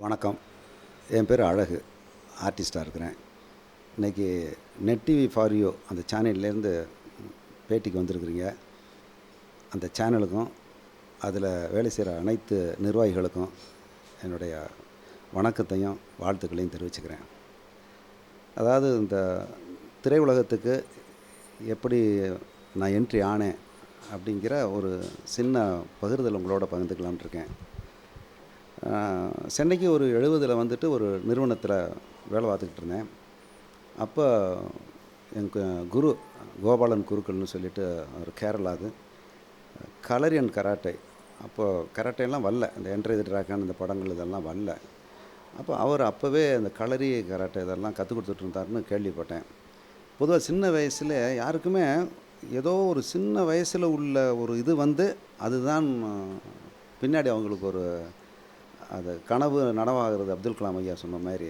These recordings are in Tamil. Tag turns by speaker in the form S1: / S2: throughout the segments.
S1: வணக்கம். என் பேர் அழகு, ஆர்டிஸ்டாக இருக்கிறேன். இன்றைக்கி நெட் டிவி ஃபார் யூ அந்த சேனல்லேருந்து பேட்டிக்கு வந்திருக்கிறீங்க. அந்த சேனலுக்கும் அதில் வேலை செய்கிற அனைத்து நிர்வாகிகளுக்கும் என்னுடைய வணக்கத்தையும் வாழ்த்துக்களையும் தெரிவிச்சுக்கிறேன். அதாவது இந்த திரையுலகத்துக்கு எப்படி நான் என்ட்ரி ஆனேன் அப்படிங்கிற ஒரு சின்ன பகிர்தல் உங்களோட பகிர்ந்துக்கலாம்னு இருக்கேன். சென்னைக்கு ஒரு 70 வந்துட்டு ஒரு நிறுவனத்தில் வேலை பார்த்துக்கிட்டு இருந்தேன். அப்போ எனக்கு குரு கோபாலன் குருக்கள்னு சொல்லிட்டு ஒரு கேரளாது கலரி அண்ட் கராட்டே. அப்போது கராட்டேலாம் வரல, இந்த என்ட்ரி ட்ராக்கான இந்த படங்கள் இதெல்லாம் வரல. அப்போ அவர் அப்போவே அந்த கலரி கராட்டே இதெல்லாம் கற்றுக் கொடுத்துட்டு இருந்தாருன்னு கேள்விப்பட்டேன். பொதுவாக சின்ன வயசில் யாருக்குமே ஏதோ ஒரு சின்ன வயசில் உள்ள ஒரு இது அதுதான் பின்னாடி அவங்களுக்கு ஒரு அது கனவு நனவாகிறது. அப்துல் கலாம் ஐயா சொன்ன மாதிரி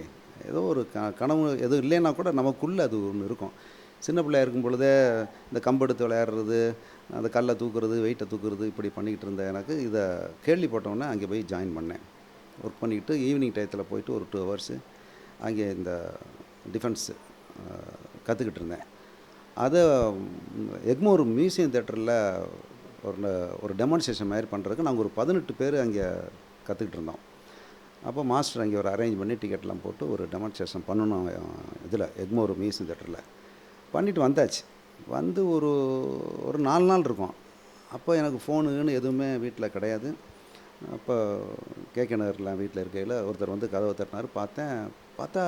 S1: ஏதோ ஒரு கனவு எதுவும் இல்லைன்னா கூட நமக்குள்ளே அது ஒன்று இருக்கும். சின்ன பிள்ளையா இருக்கும் பொழுதே இந்த கம்பெடுத்து விளையாடுறது, அந்த கல்லை தூக்குறது, வெயிட்டை தூக்குறது, இப்படி பண்ணிக்கிட்டு இருந்த எனக்கு இதை கேள்விப்பட்டோன்னே அங்கே போய் ஜாயின் பண்ணேன். ஒர்க் பண்ணிக்கிட்டு ஈவினிங் டயத்தில் போயிட்டு ஒரு 2 ஹவர்ஸு அங்கே இந்த டிஃபென்ஸு கற்றுக்கிட்டு இருந்தேன். அதை எக்மோர் மியூசியம் தேட்டரில் ஒரு டெமான்ஸ்ட்ரேஷன் மாதிரி பண்ணுறதுக்கு நாங்கள் ஒரு 18 பேர் அங்கே கற்றுக்கிட்டு இருந்தோம். அப்போ மாஸ்டர் அங்கே ஒரு அரேஞ்ச் பண்ணி டிக்கெட்லாம் போட்டு ஒரு டெமான்ஸ்ட்ரேஷன் பண்ணணும் இதில் எக்மோர் மியூசியம் தேட்டரில் பண்ணிவிட்டு வந்தாச்சு. வந்து ஒரு 4 நாள் இருக்கும். அப்போ எனக்கு ஃபோனுன்னு எதுவுமே வீட்டில் கிடையாது. அப்போ கேகே நகர்லாம் வீட்டில் இருக்கையில் ஒருத்தர் வந்து கதவை தட்டினார். பார்த்தா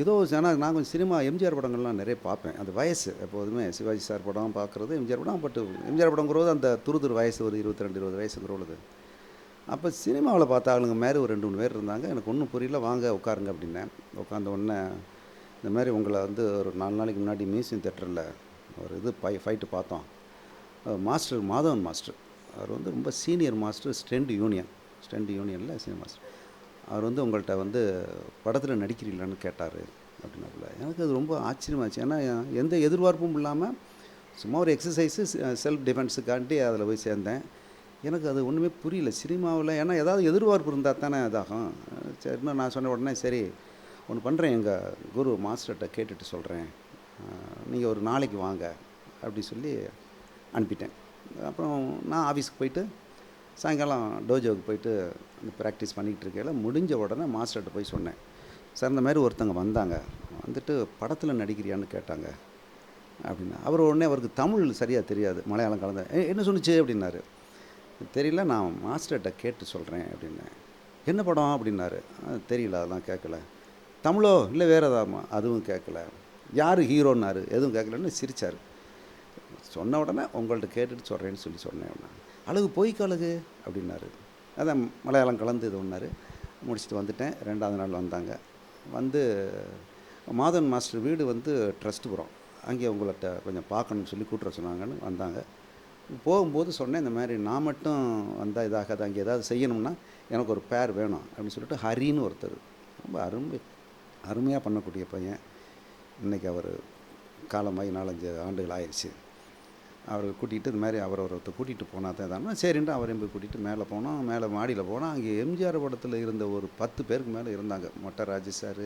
S1: ஏதோ ஏன்னா நான் கொஞ்சம் சினிமா எம்ஜிஆர் படங்கள்லாம் நிறைய பார்ப்பேன். அந்த வயசு எப்போதுமே சிவாஜி சார் படம் பார்க்குறது, எம்ஜிஆர் படம். பட் எம்ஜிஆர் படங்கிறது அந்த துரு வயசு ஒரு 22-20 வயசுங்கிறவளுது. அப்போ சினிமாவில் பார்த்த ஆளுங்க மாதிரி ஒரு 2-3 பேர் இருந்தாங்க. எனக்கு ஒன்றும் புரியல. வாங்க உட்காருங்க அப்படின்னேன். உட்காந்த உடனே இந்த மாதிரி உங்களை வந்து ஒரு 4 நாளைக்கு முன்னாடி மியூசியம் தேட்டரில் ஒரு ஃபைட்டு பார்த்தோம். மாஸ்டர் மாதவன் மாஸ்டர், அவர் வந்து ரொம்ப சீனியர் மாஸ்டர், ஸ்ட்ரெண்ட் யூனியனில் சீனியர் மாஸ்டர். அவர் வந்து உங்கள்கிட்ட வந்து படத்தில் நடிக்கிறீங்களான்னு கேட்டார் அப்படின்னாப்புல. எனக்கு அது ரொம்ப ஆச்சரியமாச்சு. ஏன்னா எந்த எதிர்பார்ப்பும் இல்லாமல் சும்மா ஒரு எக்ஸசைஸு செல்ஃப் டிஃபென்ஸுக்காண்டி அதில் போய் சேர்ந்தேன். எனக்கு அது ஒன்றுமே புரியல சினிமாவில். ஏன்னா ஏதாவது எதிர்பார்ப்பு இருந்தால் தானே இதாகும். சரின்னு நான் சொன்ன உடனே சரி ஒன்று பண்ணுறேன், எங்கள் குரு மாஸ்டர்கிட்ட கேட்டுட்டு சொல்கிறேன், நீங்கள் ஒரு நாளைக்கு வாங்க அப்படி சொல்லி அனுப்பிட்டேன். அப்புறம் நான் ஆஃபீஸுக்கு போயிட்டு சாயங்காலம் டோஜோவுக்கு போயிட்டு அந்த ப்ராக்டிஸ் பண்ணிக்கிட்டு இருக்கையில் முடிஞ்ச உடனே மாஸ்டர்கிட்ட போய் சொன்னேன், சார் இந்த மாதிரி ஒருத்தங்க வந்தாங்க, வந்துட்டு படத்தில் நடிக்கிறியான்னு கேட்டாங்க அப்படின்னா. அவர் உடனே அவருக்கு தமிழ் சரியாக தெரியாது, மலையாளம் கலந்த என்ன சொன்னிச்சு அப்படின்னாரு. தெரியல, நான் மாஸ்டர்கிட்ட கேட்டு சொல்கிறேன் அப்படின்னேன். என்ன படம் அப்படின்னாரு. தெரியல, அதெல்லாம் கேட்கல. தமிழோ இல்லை வேறு ஏதாமா? அதுவும் கேட்கல. யார் ஹீரோன்னாரு? எதுவும் கேட்கலன்னு சிரித்தார். சொன்ன உடனே உங்கள்கிட்ட கேட்டுட்டு சொல்கிறேன்னு சொன்னேன். அழகு போய்க்கு அழகு அப்படின்னாரு. அதான் மலையாளம் கலந்து இது ஒன்றாரு. முடிச்சுட்டு வந்துட்டேன். 2வது நாள் வந்தாங்க. வந்து மாதவன் மாஸ்டர் வீடு வந்து ட்ரஸ்ட்டுபுரம், அங்கே உங்கள்கிட்ட கொஞ்சம் பார்க்கணுன்னு சொல்லி கூட்டுற சொன்னாங்கன்னு வந்தாங்க. போகும்போது சொன்னேன், இந்த மாதிரி நான் மட்டும் வந்தால் இதாகாது, அங்கே ஏதாவது செய்யணும்னா எனக்கு ஒரு பேர் வேணும் அப்படின்னு சொல்லிட்டு ஹரின்னு ஒருத்தர் ரொம்ப அருமையாக பண்ணக்கூடிய பையன். இன்றைக்கி அவர் காலமாகி 4-5 ஆண்டுகள் ஆயிடுச்சு. அவரை கூட்டிகிட்டு இந்த மாதிரி ஒருத்தர் கூட்டிகிட்டு போனால் தான் இதானா சரின்ட்டு அவரையும் போய் கூட்டிகிட்டு மேலே போனோம். மேலே மாடியில் போனால் அங்கே எம்ஜிஆர் படத்தில் இருந்த ஒரு 10 பேருக்கு மேலே இருந்தாங்க. மொட்டை ராஜு சார்,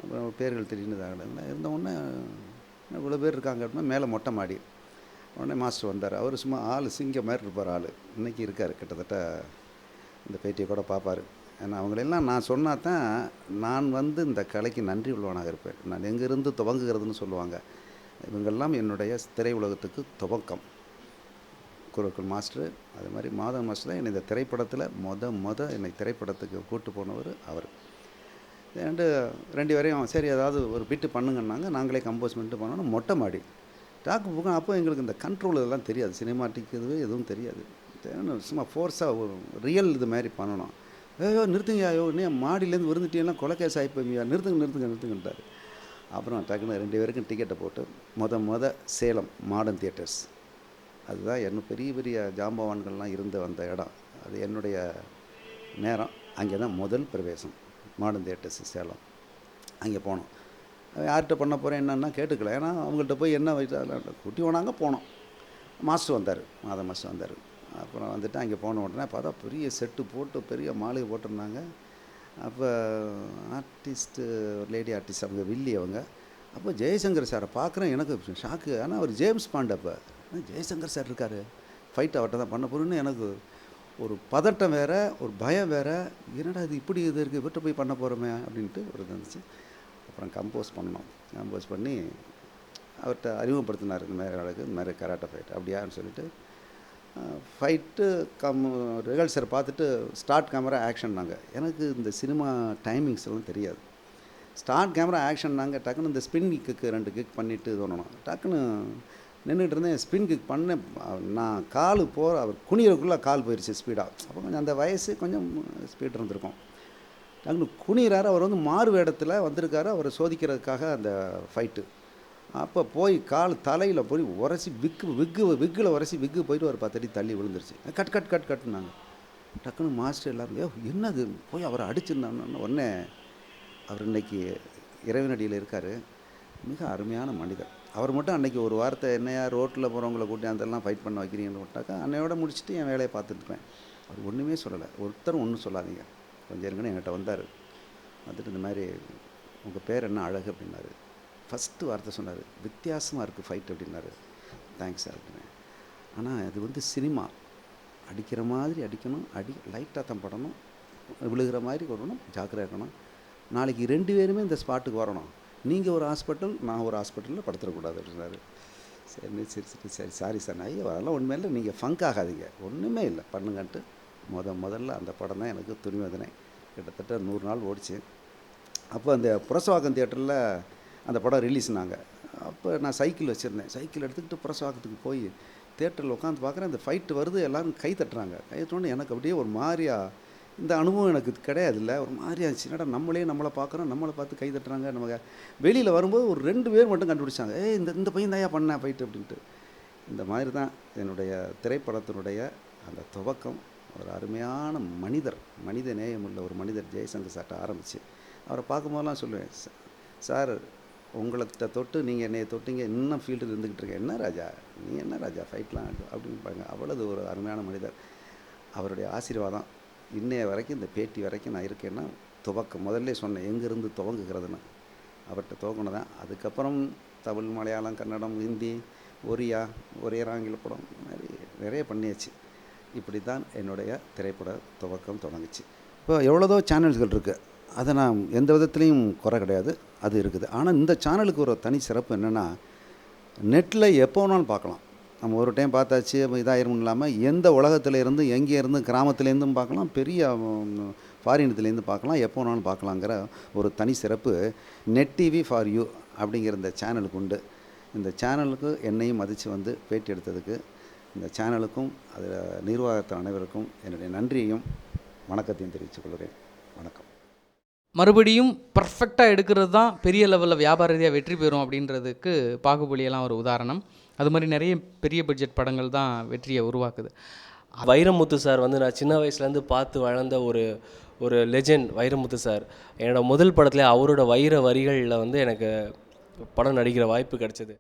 S1: அப்புறம் பேர்கள் தெரியுதுதாங்க இருந்தவுடனே இவ்வளோ பேர் இருக்காங்க அப்படின்னா மேலே மொட்டை மாடி. உடனே மாஸ்டர் வந்தார். அவர் சும்மா ஆள் சிங்கம் மாதிரி இருப்பார். ஆள் இன்றைக்கி இருக்கார். கிட்டத்தட்ட இந்த பேட்டியை கூட பார்ப்பார். ஏன்னா அவங்களெல்லாம் நான் சொன்னால் தான் நான் வந்து இந்த கலைக்கு நன்றி உள்ளவனாக இருப்பேன். நான் எங்கேருந்து துவங்குகிறதுன்னு சொல்லுவாங்க. இவங்கெல்லாம் என்னுடைய திரை உலகத்துக்கு துவக்கம். குருக்கள் மாஸ்டர், அதே மாதிரி மாதவன் மாஸ்டர் தான் என்னை இந்த திரைப்படத்தில் என்னை திரைப்படத்துக்கு கூப்பிட்டு போனவர் அவர். ரெண்டு 2 பேரையும் சரி ஏதாவது ஒரு பிட்டு பண்ணுங்கன்னாங்க. நாங்களே கம்போஸ் பண்ணிட்டு போனோன்னா மொட்டை மாடி டாக்கு போகும். அப்போ எங்களுக்கு இந்த கண்ட்ரோல் இதெல்லாம் தெரியாது, சினிமாட்டிக் இதுவே எதுவும் தெரியாது. சும்மா ஃபோர்ஸாக ஒரு ரியல் இது மாதிரி பண்ணணும். ஐயோ நிறுத்துங்க, ஐயோ இன்னும் மாடியிலேருந்து விழுந்துட்டீங்கன்னா கொலைக்கேஸ் ஆகிப்போங்கய்யா, நிறுத்துங்கன்ட்டார். அப்புறம் டக்குன்னு 2 பேருக்கும் டிக்கெட்டை போட்டு சேலம் மாடர்ன் தியேட்டர்ஸ், அதுதான் என்ன பெரிய பெரிய ஜாம்பவான்கள்லாம் இருந்த அந்த இடம், அது என்னுடைய நேரம். அங்கே தான் முதல் பிரவேசம் மாடர்ன் தியேட்டர்ஸ் சேலம். அங்கே போனோம். யார்கிட்ட பண்ண போகிறேன் என்னன்னா கேட்டுக்கல, ஏன்னா அவங்கள்ட்ட போய் என்ன வயசு குட்டி போனாங்க. போனோம். மாஸ்டர் வந்தார், மாஸ்டர் வந்தார். அப்புறம் வந்துட்டு அங்கே போன உடனே பார்த்தா பெரிய செட்டு போட்டு பெரிய மாளிகை போட்டிருந்தாங்க. அப்போ ஆர்டிஸ்ட்டு லேடி ஆர்டிஸ்ட் அவங்க வில்லி அவங்க. அப்போ ஜெயசங்கர் சாரை பார்க்குறேன், எனக்கு ஷாக்கு. ஆனால் அவர் ஜேம்ஸ் பாண்ட். அப்போ ஜெயசங்கர் சார் இருக்கார், ஃபைட் அவர்கிட்ட தான் பண்ண போகிறேன்னு எனக்கு ஒரு பதட்டம் வேறு, ஒரு பயம் வேறு. என்னடா இது இப்படி இது இருக்குது, இவர்கிட்ட போய் பண்ண போகிறோமே அப்படின்ட்டு ஒரு இருந்துச்சு. அப்புறம் கம்போஸ் பண்ணி அவர்கிட்ட அறிமுகப்படுத்தினார், இந்த மாதிரி அழகு, இந்த மாதிரி கராட்டே ஃபைட் அப்படியான்னு சொல்லிட்டு ஃபைட்டு ரிஹர்சல் பார்த்துட்டு ஸ்டார்ட் கேமரா ஆக்ஷன்னாங்க. எனக்கு இந்த சினிமா டைமிங்ஸ் எல்லாம் தெரியாது. ஸ்டார்ட் கேமரா ஆக்ஷன்னாங்க. டக்குன்னு இந்த ஸ்பின் கிக்கு 2 கிக் பண்ணிவிட்டு தோணணும். டக்குன்னு நின்றுட்டு இருந்தேன். ஸ்பின் கிக் பண்ணேன். நான் கால் அவர் குனியறதுக்குள்ளே கால் போயிடுச்சு ஸ்பீடாக. அப்போ கொஞ்சம் அந்த வயசு கொஞ்சம் ஸ்பீட் இருந்திருக்கும். டக்குன்னு குனிகிறார். அவர் வந்து மாறு வேடத்தில் வந்திருக்காரு, அவரை சோதிக்கிறதுக்காக அந்த ஃபைட்டு. அப்போ போய் கால் தலையில் போய் உரசி விக்கில் உரசி போயிட்டு ஒரு 10 அடி தள்ளி விழுந்துருச்சு. கட்டுனாங்க. டக்குன்னு மாஸ்டர் எல்லோரும் என்னது போய் அவரை அடிச்சிருந்தான்னு உடனே அவர் இன்றைக்கி இறைவனடியில் இருக்கார். மிக அருமையான மனிதர். அவர் மட்டும் அன்றைக்கி ஒரு வார்த்தை என்னையா ரோட்டில் போகிறவங்கள கூட்டி அதெல்லாம் ஃபைட் பண்ண வைக்கிறீங்கன்னு விட்டாக்கா அன்னையோட முடிச்சுட்டு என் வேலையை பார்த்துட்டுருப்பேன். அவர் ஒன்றுமே சொல்லலை. ஒருத்தரும் ஒன்றும் சொல்லாதீங்க, கொஞ்சம் இருக்குன்னு என்கிட்ட வந்தார். வந்துட்டு இந்த மாதிரி உங்கள் பேர் என்ன அழகு அப்படின்னாரு. ஃபஸ்ட்டு வார்த்தை சொன்னார், வித்தியாசமாக இருக்குது ஃபைட் அப்படின்னாரு. தேங்க்ஸ் சார் அப்படின்னேன். ஆனால் அது வந்து சினிமா, அடிக்கிற மாதிரி அடிக்கணும், லைட்டாக தான் படணும், விழுகிற மாதிரி வரணும், ஜாக்கிரதை இருக்கணும். நாளைக்கு 2 பேருமே இந்த ஸ்பாட்டுக்கு வரணும். நீங்கள் ஒரு ஹாஸ்பிட்டல், நான் ஒரு ஹாஸ்பிட்டலில் படுத்துடக்கூடாது அப்படின்னாரு. சிரிச்சிட்டு சரி சாரி சார், ஐயோ அதெல்லாம் ஒன்றுமே இல்லை, நீங்கள் ஃபங்க் ஆகாதீங்க, ஒன்றுமே இல்லை பண்ணுங்கன்ட்டு முதல்ல அந்த படம் தான் எனக்கு துணிவதனை. கிட்டத்தட்ட 100 நாள் ஓடிச்சு. அப்போ அந்த புரசவாக்கம் தியேட்டரில் அந்த படம் ரிலீஸ்னாங்க. அப்போ நான் சைக்கிள் வச்சுருந்தேன். சைக்கிள் எடுத்துக்கிட்டு புரசவாக்கத்துக்கு போய் தியேட்டரில் உட்காந்து பார்க்குறேன். அந்த ஃபைட்டு வருது, எல்லோரும் கை தட்டுறாங்க. கை தட்டோன்னு எனக்கு அப்படியே ஒரு மாதிரியா, இந்த அனுபவம் எனக்கு கிடையாதுல்ல, ஒரு மாதிரியா இருந்துச்சு. என்னடா நம்மளை பார்க்குறோம், நம்மளை பார்த்து கை தட்டுறாங்க. நமக்கு வெளியில் வரும்போது ஒரு 2 பேர் மட்டும் கண்டுபிடிச்சாங்க, இந்த பையன் தாயா பண்ணேன் ஃபைட்டு அப்படின்ட்டு. இந்த மாதிரி தான் என்னுடைய திரைப்படத்தினுடைய அந்த துவக்கம். ஒரு அருமையான மனித நேயம் உள்ள ஒரு மனிதர் ஜெயசங்கர் சார்ட்ட ஆரம்பிச்சு அவரை பார்க்கும்போதெல்லாம் சொல்லுவேன், சார் உங்கள்கிட்ட தொட்டு நீங்கள் என்னையை தொட்டிங்க, இன்னும் ஃபீல்டில் இருந்துக்கிட்டு இருக்கேன். என்ன ராஜா ஃபைட்லாம் அப்படின்னு பாருங்க. அவ்வளவு ஒரு அருமையான மனிதர். அவருடைய ஆசீர்வாதம் இன்னைய வரைக்கும், இந்த பேட்டி வரைக்கும் நான் இருக்கேன்னா துவக்கம். முதல்ல சொன்னேன் எங்கேருந்து துவங்குகிறதுன்னு, அவர்கிட்ட துவங்கினதான். அதுக்கப்புறம் தமிழ், மலையாளம், கன்னடம், ஹிந்தி, ஒரே ஆங்கில படம் மாதிரி நிறைய பண்ணியாச்சு. இப்படி தான் என்னுடைய திரைப்பட துவக்கம் தொடங்குச்சு. இப்போ எவ்வளோதோ சேனல்ஸ்கள் இருக்குது, அதை நான் எந்த விதத்துலேயும் குறை கிடையாது, அது இருக்குது. ஆனால் இந்த சேனலுக்கு ஒரு தனி சிறப்பு என்னென்னா, நெட்டில் எப்போ வேணாலும் பார்க்கலாம். நம்ம ஒரு டைம் பார்த்தாச்சு இதாகிரும் இல்லாமல், எந்த உலகத்தில் இருந்து, எங்கே இருந்து, கிராமத்துலேருந்தும் பார்க்கலாம், பெரிய ஃபாரினத்துலேருந்து பார்க்கலாம், எப்போ வேணாலும் பார்க்கலாங்கிற ஒரு தனி சிறப்பு நெட் டிவி ஃபார் யூ அப்படிங்கிற இந்த சேனலுக்கு உண்டு. இந்த சேனலுக்கு என்னையும் மதித்து வந்து பேட்டி எடுத்ததுக்கு இந்த சேனலுக்கும் அதில் நிர்வாகத்தின் அனைவருக்கும் என்னுடைய நன்றியையும் வணக்கத்தையும் தெரிவித்துக் கொள்கிறேன். வணக்கம்.
S2: மறுபடியும் பர்ஃபெக்டாக எடுக்கிறது தான் பெரிய லெவலில் வியாபார ரீதியாக வெற்றி பெறும் அப்படின்றதுக்கு பாகுபலியெல்லாம் ஒரு உதாரணம். அது மாதிரி நிறைய பெரிய பட்ஜெட் படங்கள் தான் வெற்றியை உருவாக்குது.
S3: வைரமுத்து சார் வந்து நான் சின்ன வயசுலேருந்து பார்த்து வளர்ந்த ஒரு லெஜெண்ட் வைரமுத்து சார். என்னோடய முதல் படத்தில் அவரோட வைர வரிகளில் வந்து எனக்கு படம் நடிக்கிற வாய்ப்பு கிடச்சிது.